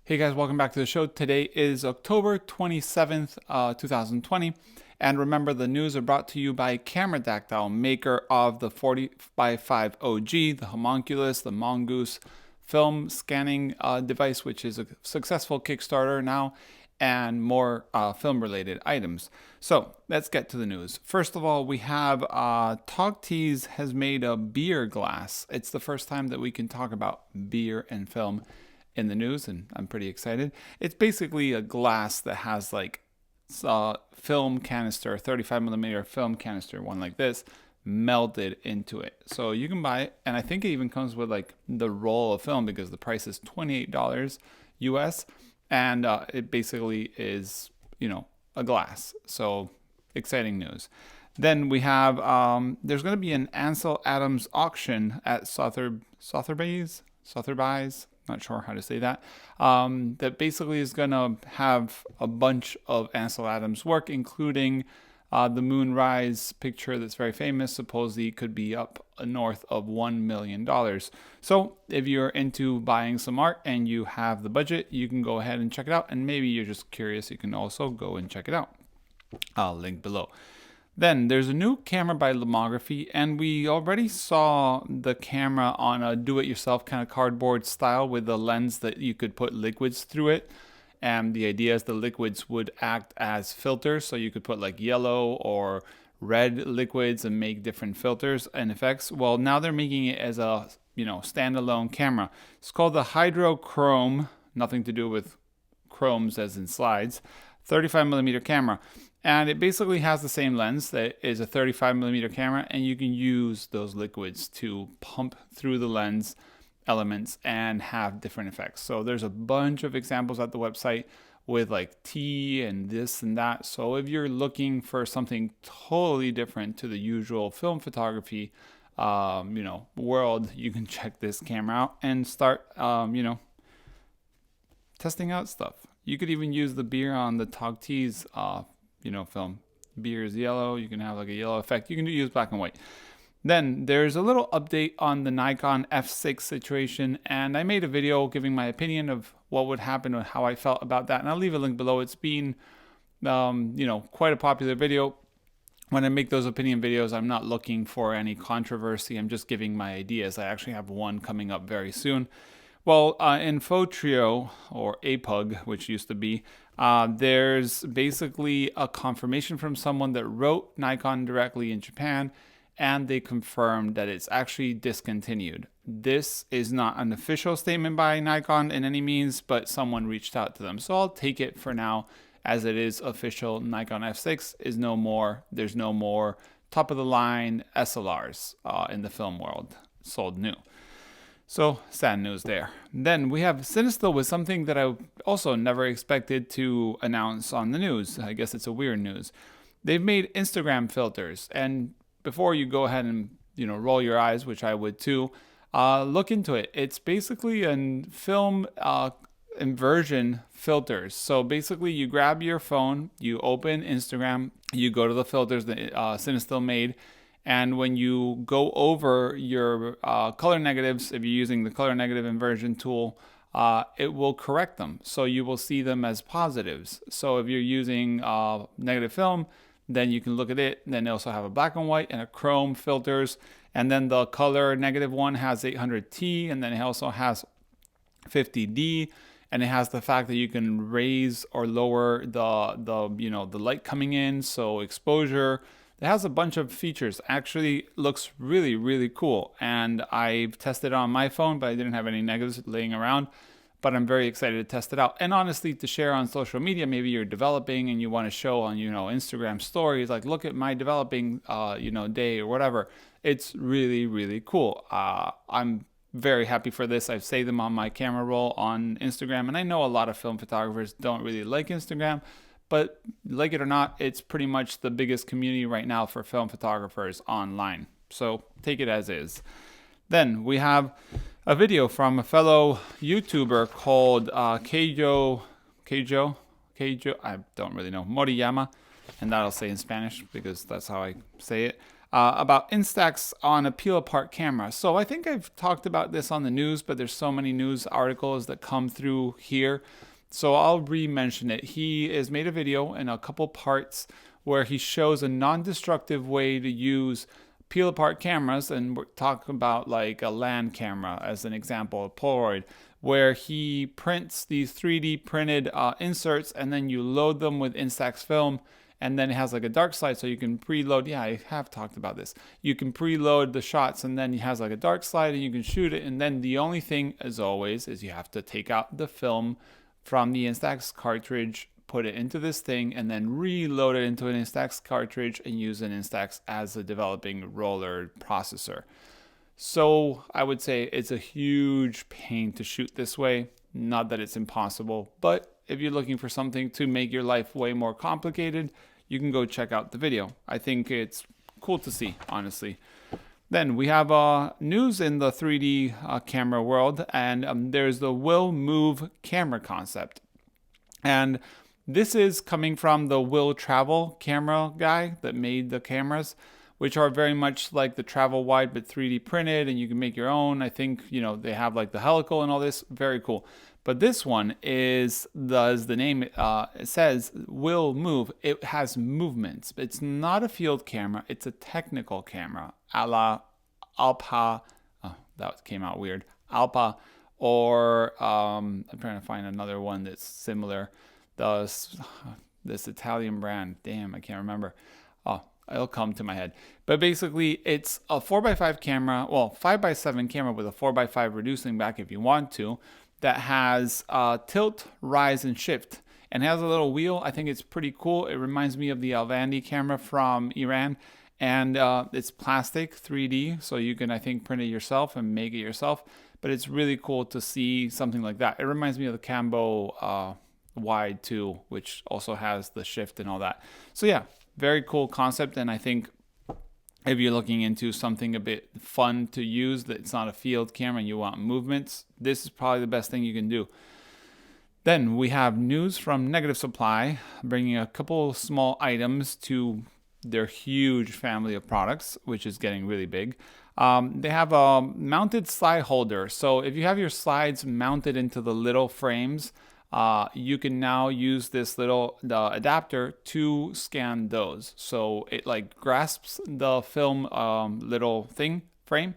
Hey guys, welcome back to the show. Today is October 27th, 2020. And remember, the news are brought to you by Cameradactyl, maker of the 40x5 OG, the homunculus, the mongoose film scanning device, which is a successful Kickstarter now, and more film-related items. So let's get to the news. First of all, we have Togtees has made a beer glass. It's the first time that we can talk about beer and film in the news, and I'm pretty excited. It's basically a glass that has like film canister, 35mm film canister, one like this, melted into it. So you can buy it, and I think it even comes with like the roll of film because the price is $28 US, and it basically is, you know, a glass. So exciting news. Then we have there's going to be an Ansel Adams auction at Sotheby's, not sure how to say that, that basically is going to have a bunch of Ansel Adams work, including the moonrise picture that's very famous. Supposedly could be up north of $1 million. So if you're into buying some art and you have the budget, you can go ahead and check it out. And maybe you're just curious, you can also go and check it out. I'll link below. Then there's a new camera by Lomography, and we already saw the camera on a do-it-yourself kind of cardboard style with the lens that you could put liquids through it. And the idea is the liquids would act as filters, so you could put like yellow or red liquids and make different filters and effects. Well, now they're making it as a, you know, standalone camera. It's called the Hydrochrome, nothing to do with chromes as in slides, 35mm camera. And it basically has the same lens that is a 35mm camera, and you can use those liquids to pump through the lens elements and have different effects. So there's a bunch of examples at the website with like tea and this and that. So if you're looking for something totally different to the usual film photography, world, you can check this camera out and start, testing out stuff. You could even use the beer on the Togtees film. Beer is yellow. You can have like a yellow effect. You can use black and white. Then there's a little update on the Nikon F6 situation, and I made a video giving my opinion of what would happen and how I felt about that, and I'll leave a link below. It's been, quite a popular video. When I make those opinion videos, I'm not looking for any controversy. I'm just giving my ideas. I actually have one coming up very soon. Well, in Photrio, or APUG, which used to be, there's basically a confirmation from someone that wrote Nikon directly in Japan, and they confirmed that it's actually discontinued. This is not an official statement by Nikon in any means, but someone reached out to them. So I'll take it for now as it is official. Nikon F6 is no more. There's no more top-of-the-line SLRs in the film world sold new. So sad news there. Then we have Cinestill with something that I also never expected to announce on the news. I guess it's a weird news. They've made Instagram filters, and before you go ahead and roll your eyes, which I would too, look into it. It's basically a film inversion filters. So basically, you grab your phone, you open Instagram, you go to the filters that Cinestill made. And when you go over your color negatives, if you're using the color negative inversion tool, it will correct them. So you will see them as positives. So if you're using negative film, then you can look at it. Then they also have a black and white and a chrome filters. And then the color negative one has 800T, and then it also has 50D. And it has the fact that you can raise or lower the light coming in, so exposure. It has a bunch of features. Actually looks really, really cool. And I've tested it on my phone, but I didn't have any negatives laying around. But I'm very excited to test it out. And honestly, to share on social media, maybe you're developing and you want to show on, Instagram stories, like look at my developing, day or whatever. It's really, really cool. I'm very happy for this. I've saved them on my camera roll on Instagram. And I know a lot of film photographers don't really like Instagram. But like it or not, it's pretty much the biggest community right now for film photographers online. So take it as is. Then we have a video from a fellow YouTuber called Keijo, I don't really know, Moriyama. And that I'll say in Spanish because that's how I say it. about Instax on a peel apart camera. So I think I've talked about this on the news, but there's so many news articles that come through here. So I'll re-mention it. He has made a video in a couple parts where he shows a non-destructive way to use peel apart cameras, and we're talking about like a land camera as an example, a Polaroid, where he prints these 3D printed inserts, and then you load them with Instax film, and then it has like a dark slide, so you can preload. Yeah, I have talked about this. You can preload the shots, and then it has like a dark slide, and you can shoot it. And then the only thing, as always, is you have to take out the film from the Instax cartridge, put it into this thing, and then reload it into an Instax cartridge and use an Instax as a developing roller processor. So I would say it's a huge pain to shoot this way. Not that it's impossible, but if you're looking for something to make your life way more complicated, you can go check out the video. I think it's cool to see, honestly. Then we have news in the 3D camera world, and there's the WillMove Camera concept. And this is coming from the Will Travel camera guy that made the cameras, which are very much like the Travel Wide but 3D printed, and you can make your own. I think, you know, they have like the helical and all this. Very cool. But this one is, as the name it says, WillMove. It has movements. It's not a field camera. It's a technical camera, a la Alpa. Oh, that came out weird. Alpa, or I'm trying to find another one that's similar. This Italian brand. Damn, I can't remember. Oh, it'll come to my head. But basically, it's a 4x5 camera, well, 5x7 camera with a 4x5 reducing back if you want to, that has tilt, rise, and shift, and has a little wheel. I think it's pretty cool. It reminds me of the Alvandi camera from Iran, and it's plastic 3D, so you can, I think, print it yourself and make it yourself. But it's really cool to see something like that. It reminds me of the Cambo Wide 2, which also has the shift and all that. So yeah, very cool concept, and I think if you're looking into something a bit fun to use, that it's not a field camera and you want movements, this is probably the best thing you can do. Then we have news from Negative Supply, bringing a couple small items to their huge family of products, which is getting really big. They have a mounted slide holder. So if you have your slides mounted into the little frames, you can now use this little adapter to scan those. So it like grasps the film little frame.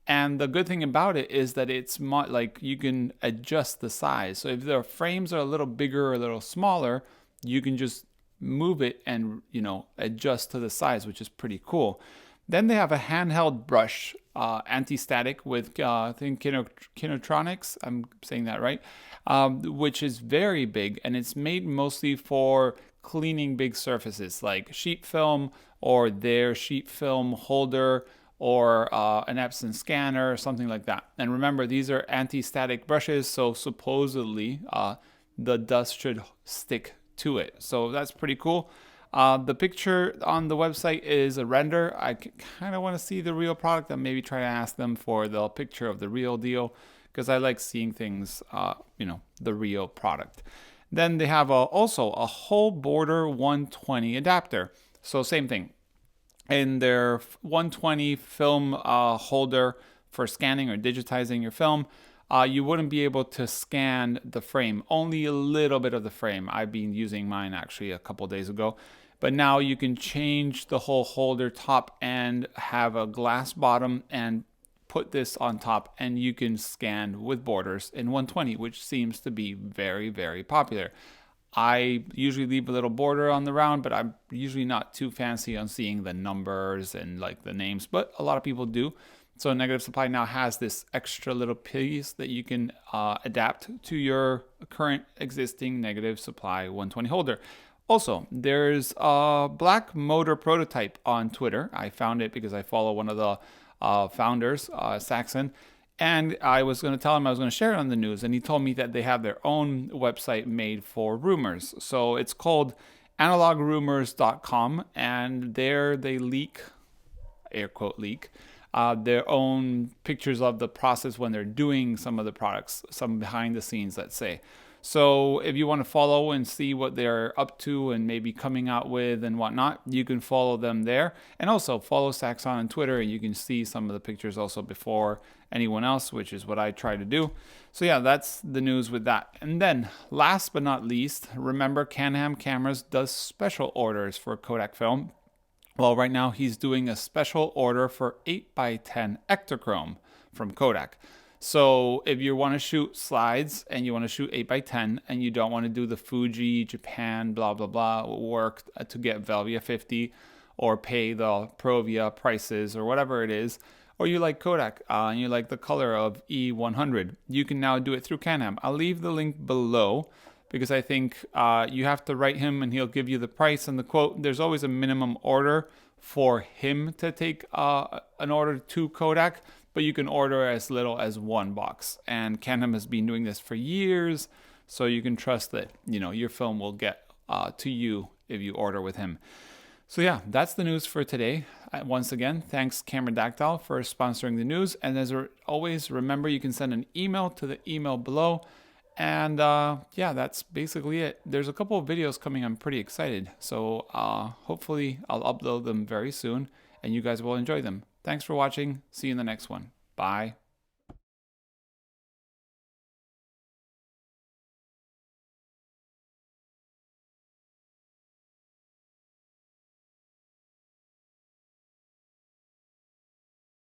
And the good thing about it is that it's like you can adjust the size. So if the frames are a little bigger or a little smaller, you can just move it and, you know, adjust to the size, which is pretty cool. Then they have a handheld brush, anti-static with, I think, Kinotronics, I'm saying that right, which is very big, and it's made mostly for cleaning big surfaces like sheet film or their sheet film holder or an Epson scanner or something like that. And remember, these are anti-static brushes, so supposedly the dust should stick to it. So that's pretty cool. The picture on the website is a render. I kind of want to see the real product and maybe try to ask them for the picture of the real deal, because I like seeing things, you know, the real product. Then they have also a whole border 120 adapter. So same thing. In their 120 film holder for scanning or digitizing your film, you wouldn't be able to scan the frame, only a little bit of the frame. I've been using mine actually a couple days ago. But now you can change the whole holder top and have a glass bottom and put this on top, and you can scan with borders in 120, which seems to be very, very popular. I usually leave a little border on the round, but I'm usually not too fancy on seeing the numbers and like the names, but a lot of people do. So Negative Supply now has this extra little piece that you can adapt to your current existing Negative Supply 120 holder. Also, there's a black motor prototype on Twitter. I found it because I follow one of the founders, Saxon, and I was going to tell him I was going to share it on the news, and he told me that they have their own website made for rumors. So it's called analogrumors.com, and there they leak, air quote leak, their own pictures of the process when they're doing some of the products, some behind the scenes, let's say. So if you want to follow and see what they're up to and maybe coming out with and whatnot, you can follow them there. And also follow Saxon on Twitter, and you can see some of the pictures also before anyone else, which is what I try to do. So yeah, that's the news with that. And then last but not least, remember Canham Cameras does special orders for Kodak film. Well, right now he's doing a special order for 8x10 Ektachrome from Kodak. So if you want to shoot slides and you want to shoot 8x10 and you don't want to do the Fuji, Japan, blah, blah, blah work to get Velvia 50 or pay the Provia prices or whatever it is, or you like Kodak and you like the color of E100, you can now do it through Canham. I'll leave the link below because I think you have to write him and he'll give you the price and the quote. There's always a minimum order for him to take an order to Kodak, but you can order as little as 1 box. And Canham has been doing this for years, so you can trust that, you know, your film will get to you if you order with him. So yeah, that's the news for today. Once again, thanks Cameradactyl for sponsoring the news. And as always, remember you can send an email to the email below. And yeah, that's basically it. There's a couple of videos coming. I'm pretty excited. So hopefully I'll upload them very soon and you guys will enjoy them. Thanks for watching. See you in the next one. Bye.